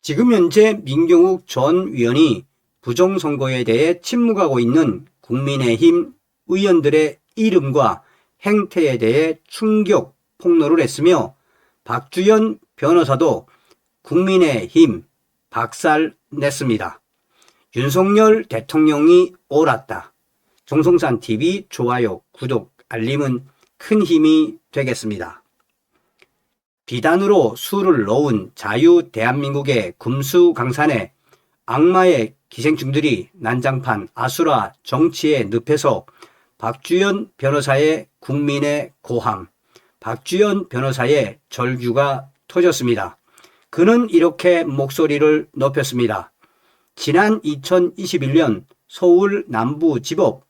지금 현재 민경욱 전 의원이 부정선거에 대해 침묵하고 있는 국민의힘 의원들의 이름과 행태에 대해 충격 폭로를 했으며, 박주연 변호사도 국민의힘 박살냈습니다. 윤석열 대통령이 옳았다. 정성산TV 좋아요, 구독, 알림은 큰 힘이 되겠습니다. 비단으로 수를 놓은 자유 대한민국의 금수강산에 악마의 기생충들이 난장판 아수라 정치의 늪에서 박주연 변호사의 국민의 고함, 박주연 변호사의 절규가 터졌습니다. 그는 이렇게 목소리를 높였습니다. 지난 2021년 서울 남부지법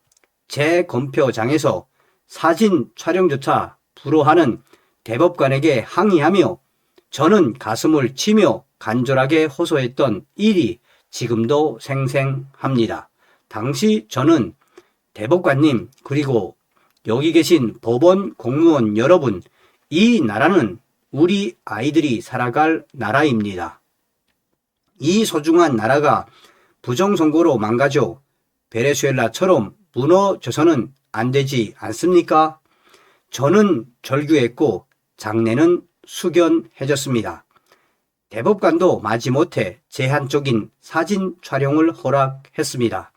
재검표장에서 사진 촬영조차 불허하는 대법관에게 항의하며 저는 가슴을 치며 간절하게 호소했던 일이 지금도 생생합니다. 당시 저는 대법관님, 그리고 여기 계신 법원 공무원 여러분, 이 나라는 우리 아이들이 살아갈 나라입니다. 이 소중한 나라가 부정선거로 망가져 베네수엘라처럼 무너져서는 안 되지 않습니까? 저는 절규했고 장례는 숙연해졌습니다. 대법관도 마지못해 제한적인 사진 촬영을 허락했습니다.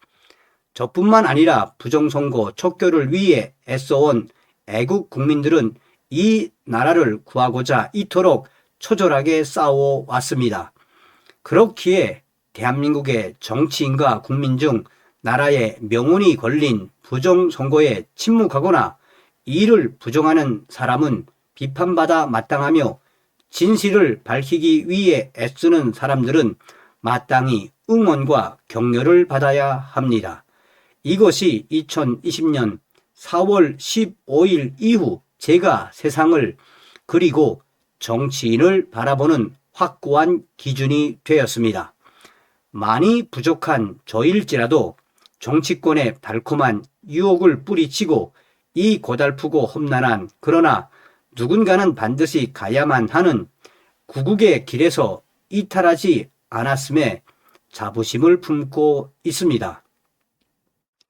저뿐만 아니라 부정선거 척결을 위해 애써온 애국 국민들은 이 나라를 구하고자 이토록 처절하게 싸워왔습니다. 그렇기에 대한민국의 정치인과 국민 중 나라의 명운이 걸린 부정선거에 침묵하거나 이를 부정하는 사람은 비판받아 마땅하며, 진실을 밝히기 위해 애쓰는 사람들은 마땅히 응원과 격려를 받아야 합니다. 이것이 2020년 4월 15일 이후 제가 세상을, 그리고 정치인을 바라보는 확고한 기준이 되었습니다. 많이 부족한 저일지라도 정치권의 달콤한 유혹을 뿌리치고 이 고달프고 험난한, 그러나 누군가는 반드시 가야만 하는 구국의 길에서 이탈하지 않았음에 자부심을 품고 있습니다.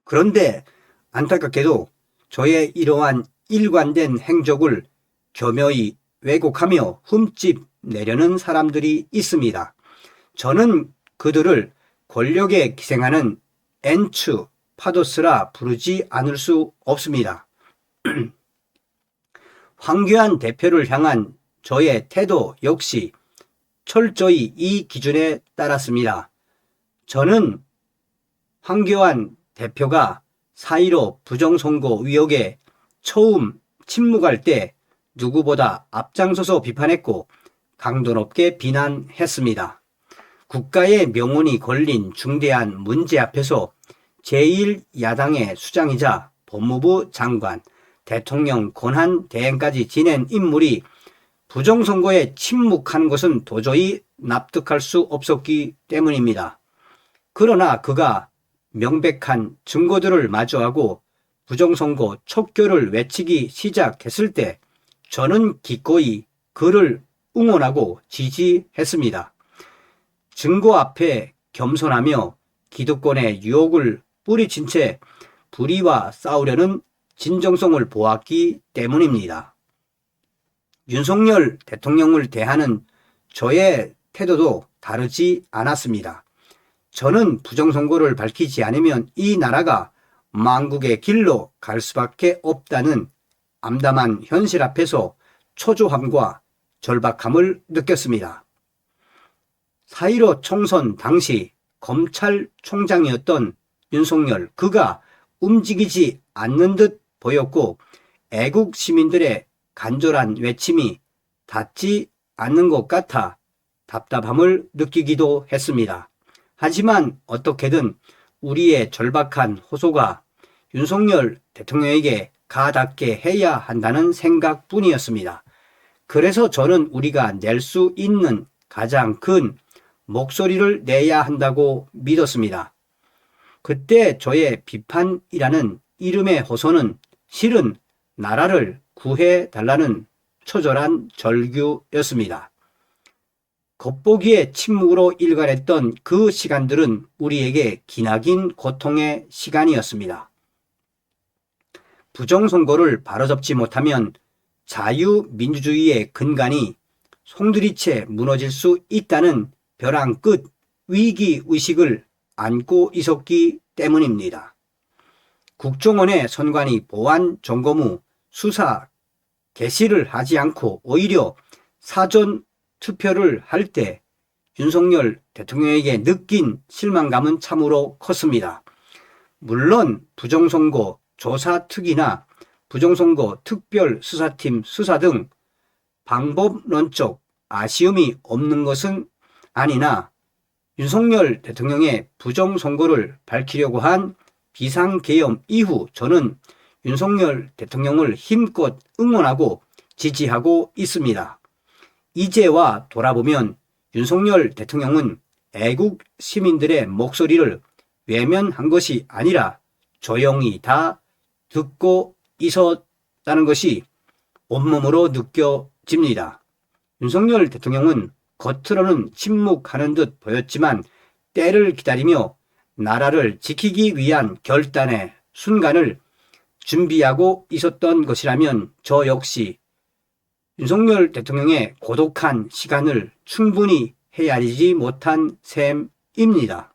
그런데 안타깝게도 저의 이러한 일관된 행적을 교묘히 왜곡하며 흠집 내려는 사람들이 있습니다. 저는 그들을 권력에 기생하는 엔츠 파도스라 부르지 않을 수 없습니다. 황교안 대표를 향한 저의 태도 역시 철저히 이 기준에 따랐습니다. 저는 황교안 대표가 4.15 부정선거 의혹에 처음 침묵할 때 누구보다 앞장서서 비판했고 강도 높게 비난했습니다. 국가의 명운이 걸린 중대한 문제 앞에서 제1야당의 수장이자 법무부 장관, 대통령 권한대행까지 지낸 인물이 부정선거에 침묵하는 것은 도저히 납득할 수 없었기 때문입니다. 그러나 그가 명백한 증거들을 마주하고 부정선거 척결을 외치기 시작했을 때 저는 기꺼이 그를 응원하고 지지했습니다. 증거 앞에 겸손하며 기득권의 유혹을 뿌리친 채 불의와 싸우려는 진정성을 보았기 때문입니다. 윤석열 대통령을 대하는 저의 태도도 다르지 않았습니다. 저는 부정선거를 밝히지 않으면 이 나라가 망국의 길로 갈 수밖에 없다는 암담한 현실 앞에서 초조함과 절박함을 느꼈습니다. 4.15 총선 당시 검찰총장이었던 윤석열, 그가 움직이지 않는 듯 보였고 애국 시민들의 간절한 외침이 닿지 않는 것 같아 답답함을 느끼기도 했습니다. 하지만 어떻게든 우리의 절박한 호소가 윤석열 대통령에게 가닿게 해야 한다는 생각뿐이었습니다. 그래서 저는 우리가 낼 수 있는 가장 큰 목소리를 내야 한다고 믿었습니다. 그때 저의 비판이라는 이름의 호소는 실은 나라를 구해달라는 처절한 절규였습니다. 겉보기에 침묵으로 일관했던 그 시간들은 우리에게 기나긴 고통의 시간이었습니다. 부정선거를 바로잡지 못하면 자유민주주의의 근간이 송두리째 무너질 수 있다는 벼랑 끝 위기의식을 안고 있었기 때문입니다. 국정원의 선관위 보안 점검 후 수사 개시를 하지 않고 오히려 사전 투표를 할 때 윤석열 대통령에게 느낀 실망감은 참으로 컸습니다. 물론 부정선거 조사특위나 부정선거 특별수사팀 수사 등 방법론적 아쉬움이 없는 것은 아니나 윤석열 대통령의 부정선거를 밝히려고 한 비상계엄 이후 저는 윤석열 대통령을 힘껏 응원하고 지지하고 있습니다. 이제와 돌아보면 윤석열 대통령은 애국 시민들의 목소리를 외면한 것이 아니라 조용히 다 듣고 있었다는 것이 온몸으로 느껴집니다. 윤석열 대통령은 겉으로는 침묵하는 듯 보였지만 때를 기다리며 나라를 지키기 위한 결단의 순간을 준비하고 있었던 것이라면 저 역시 윤석열 대통령의 고독한 시간을 충분히 헤아리지 못한 셈입니다.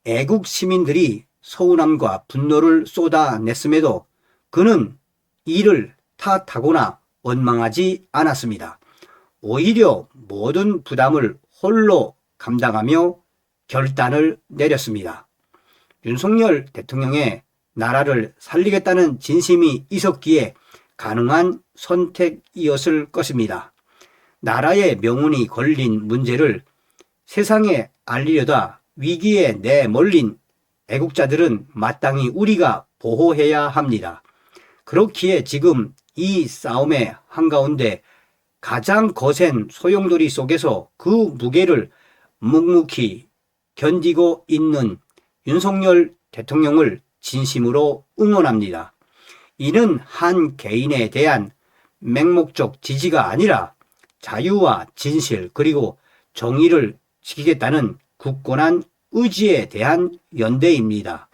애국 시민들이 서운함과 분노를 쏟아냈음에도 그는 이를 탓하거나 원망하지 않았습니다. 오히려 모든 부담을 홀로 감당하며 결단을 내렸습니다. 윤석열 대통령의 나라를 살리겠다는 진심이 있었기에 가능한 선택이었을 것입니다. 나라의 명운이 걸린 문제를 세상에 알리려다 위기에 내몰린 애국자들은 마땅히 우리가 보호해야 합니다. 그렇기에 지금 이 싸움의 한가운데 가장 거센 소용돌이 속에서 그 무게를 묵묵히 견디고 있는 윤석열 대통령을 진심으로 응원합니다. 이는 한 개인에 대한 맹목적 지지가 아니라 자유와 진실 그리고 정의를 지키겠다는 굳건한 의지에 대한 연대입니다.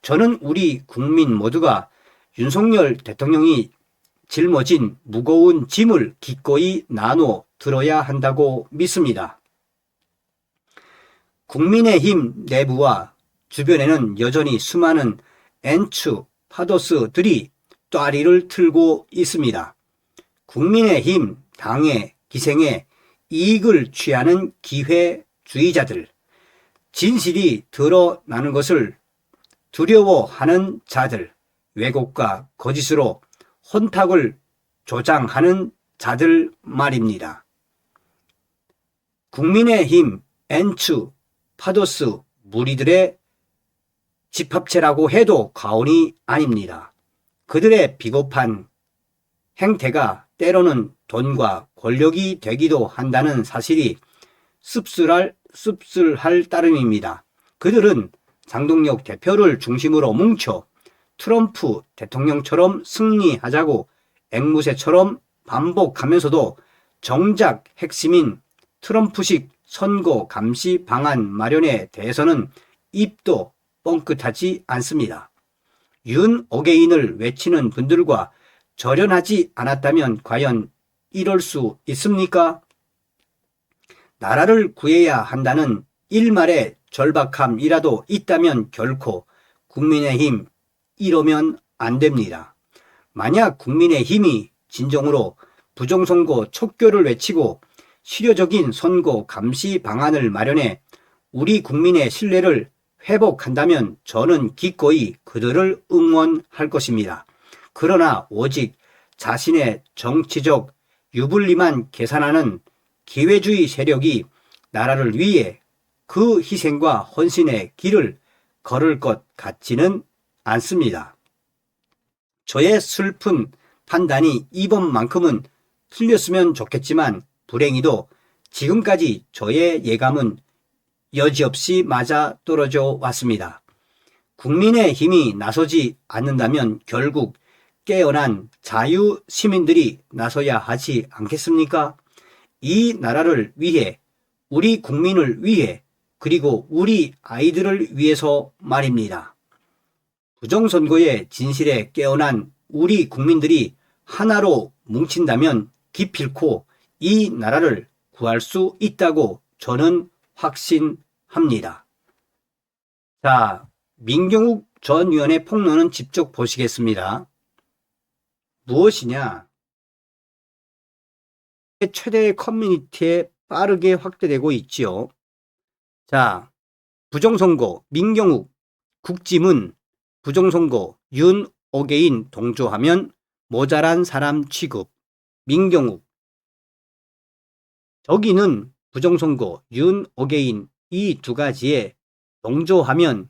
저는 우리 국민 모두가 윤석열 대통령이 짊어진 무거운 짐을 기꺼이 나눠 들어야 한다고 믿습니다. 국민의힘 내부와 주변에는 여전히 수많은 엔추 파도스들이 똬리를 틀고 있습니다. 국민의힘 당의 기생에 이익을 취하는 기회주의자들, 진실이 드러나는 것을 두려워하는 자들, 왜곡과 거짓으로 혼탁을 조장하는 자들 말입니다. 국민의힘 엔추 파도스 무리들의 집합체라고 해도 과언이 아닙니다. 그들의 비겁한 행태가 때로는 돈과 권력이 되기도 한다는 사실이 씁쓸할 따름입니다. 그들은 장동혁 대표를 중심으로 뭉쳐 트럼프 대통령처럼 승리하자고 앵무새처럼 반복하면서도 정작 핵심인 트럼프식 선거 감시 방안 마련에 대해서는 입도 뻥끗하지 않습니다. 윤 어게인을 외치는 분들과 절연하지 않았다면 과연 이럴 수 있습니까? 나라를 구해야 한다는 일말의 절박함이라도 있다면 결코 국민의힘 이러면 안 됩니다. 만약 국민의힘이 진정으로 부정선거 척결을 외치고 실효적인 선거 감시 방안을 마련해 우리 국민의 신뢰를 회복한다면 저는 기꺼이 그들을 응원할 것입니다. 그러나 오직 자신의 정치적 유불리만 계산하는 기회주의 세력이 나라를 위해 그 희생과 헌신의 길을 걸을 것 같지는 않습니다. 저의 슬픈 판단이 이번만큼은 틀렸으면 좋겠지만 불행히도 지금까지 저의 예감은 여지없이 맞아 떨어져 왔습니다. 국민의힘이 나서지 않는다면 결국 깨어난 자유 시민들이 나서야 하지 않겠습니까? 이 나라를 위해, 우리 국민을 위해, 그리고 우리 아이들을 위해서 말입니다. 부정선거의 진실에 깨어난 우리 국민들이 하나로 뭉친다면 기필코 이 나라를 구할 수 있다고 저는 확신합니다. 자, 민경욱 전 의원의 폭로는 직접 보시겠습니다. 무엇이냐? 최대의 커뮤니티에 빠르게 확대되고 있지요. 자, 부정선거 민경욱 국짐은 부정선거 윤어게인 동조하면 모자란 사람 취급. 민경욱 저기는 부정선거 윤어게인 이 두 가지에 동조하면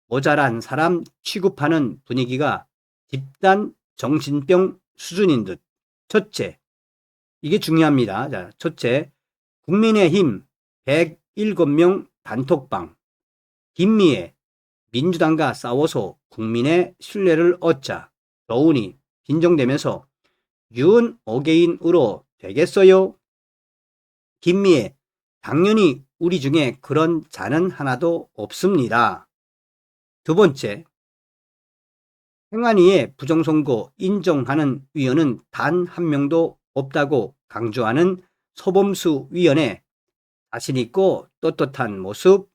모자란 사람 취급하는 분위기가 집단 정신병 수준인 듯. 첫째, 이게 중요합니다. 자, 첫째, 국민의힘 107명 단톡방. 김미애, 민주당과 싸워서 국민의 신뢰를 얻자. 더우니 빈정대면서 윤어게인으로 되겠어요? 김미애, 당연히 우리 중에 그런 자는 하나도 없습니다. 두 번째, 행안위의 부정선거 인정하는 위원은 단 한 명도 없다고 강조하는 서범수 위원의 자신있고 떳떳한 모습.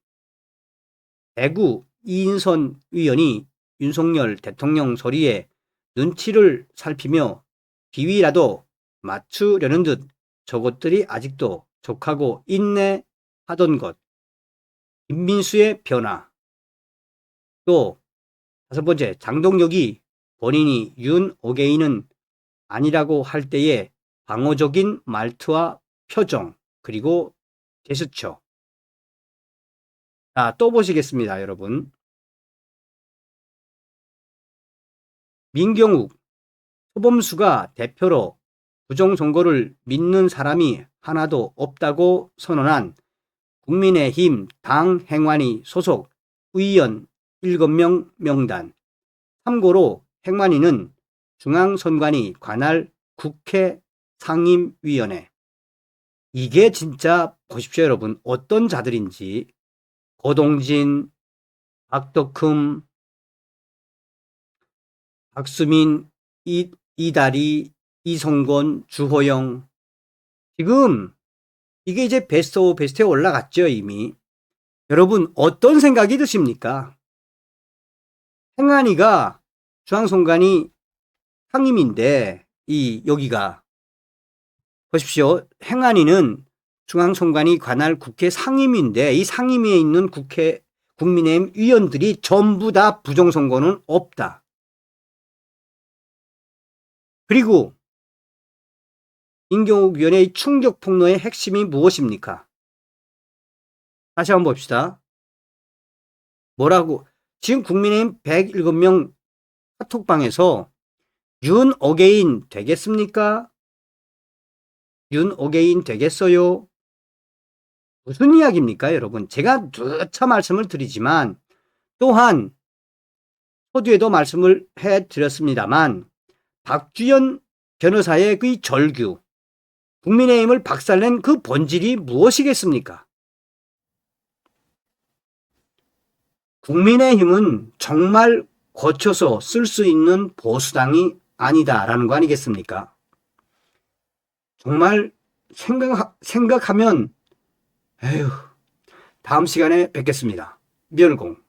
대구 이인선 위원이 윤석열 대통령 소리에 눈치를 살피며 비위라도 맞추려는 듯 저것들이 아직도 족하고 있네 하던 것. 김민수의 변화. 또 다섯 번째, 장동혁이 본인이 윤어게인은 아니라고 할 때의 방어적인 말투와 표정, 그리고 제스처. 자, 또 보시겠습니다, 여러분. 민경욱, 서범수가 대표로 부정선거를 믿는 사람이 하나도 없다고 선언한 국민의힘 당 행안위 소속 의원 7명 명단. 참고로 행안위는 중앙선관위 관할 국회 상임위원회. 이게 진짜 보십시오, 여러분. 어떤 자들인지. 고동진, 박덕흠, 박수민, 이다리, 이성곤, 주호영. 지금 이게 이제 베스트 오브 베스트에 올라갔죠, 이미. 여러분, 어떤 생각이 드십니까? 행안위가 중앙선관위 상임인데, 여기가 보십시오. 행안위는 중앙선관위 관할 국회 상임위인데, 이 상임위에 있는 국민의힘 의원들이 전부 다 부정선거는 없다. 그리고 민경욱 위원의 충격 폭로의 핵심이 무엇입니까? 다시 한번 봅시다. 뭐라고? 지금 국민의힘 107명 카톡방에서 윤어게인 되겠습니까? 윤어게인 되겠어요? 무슨 이야기입니까, 여러분? 제가 누차 말씀을 드리지만, 또한 서두에도 말씀을 해드렸습니다만, 박주연 변호사의 그 절규, 국민의힘을 박살낸 그 본질이 무엇이겠습니까? 국민의힘은 정말 고쳐서 쓸 수 있는 보수당이 아니다라는 거 아니겠습니까? 정말 생각하면 에휴, 다음 시간에 뵙겠습니다. 멸공.